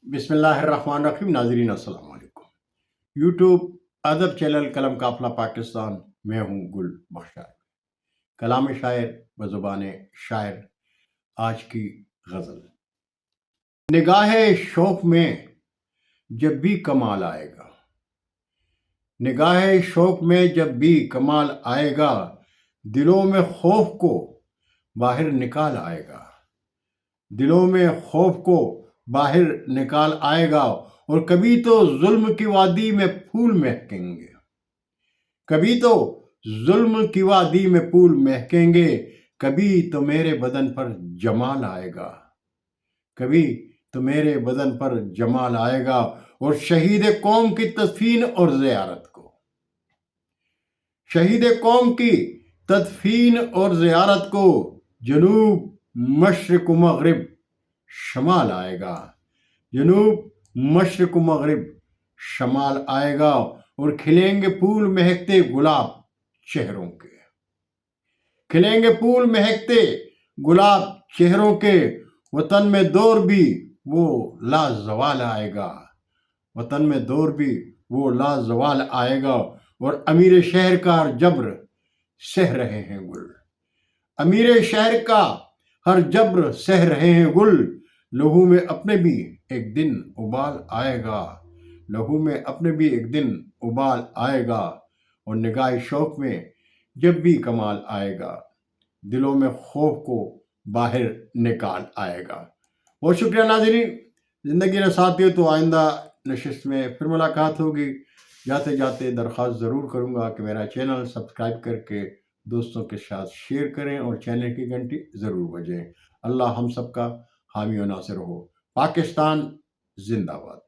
بسم اللہ الرحمن الرحیم. ناظرین السلام علیکم. یوٹیوب ادب چینل قلم قافلہ پاکستان میں ہوں گل بخشار. کلام شاعر بزبان شاعر. آج کی غزل. نگاہ شوق میں جب بھی کمال آئے گا، نگاہ شوق میں جب بھی کمال آئے گا، دلوں میں خوف کو باہر نکال آئے گا، دلوں میں خوف کو باہر نکال آئے گا. اور کبھی تو ظلم کی وادی میں پھول مہکیں گے، کبھی تو ظلم کی وادی میں پھول مہکیں گے، کبھی تو میرے بدن پر جمال آئے گا، کبھی تو میرے بدن پر جمال آئے گا. اور شہید قوم کی تدفین اور زیارت کو، شہید قوم کی تدفین اور زیارت کو، جنوب مشرق و مغرب شمال آئے گا، جنوب مشرق و مغرب شمال آئے گا. اور کھلیں گے پھول مہکتے گلاب چہروں کے، کھلیں گے پھول مہکتے گلاب چہروں کے. وطن میں دور بھی وہ لازوال آئے گا، وطن میں دور بھی وہ لازوال آئے گا. اور امیر شہر کا ہر جبر سہ رہے ہیں گل، امیر شہر کا ہر جبر سہ رہے ہیں گل. لہو میں اپنے بھی ایک دن ابال آئے گا، لہو میں اپنے بھی ایک دن ابال آئے گا. اور نگاہ شوق میں جب بھی کمال آئے گا، دلوں میں خوف کو باہر نکال آئے گا. بہت شکریہ ناظرین. زندگی نے ساتھ دیے تو آئندہ نشست میں پھر ملاقات ہوگی. جاتے جاتے درخواست ضرور کروں گا کہ میرا چینل سبسکرائب کر کے دوستوں کے ساتھ شیئر کریں اور چینل کی گھنٹی ضرور بجائیں. اللہ ہم سب کا حامی و ناصر ہو. پاکستان زندہ باد.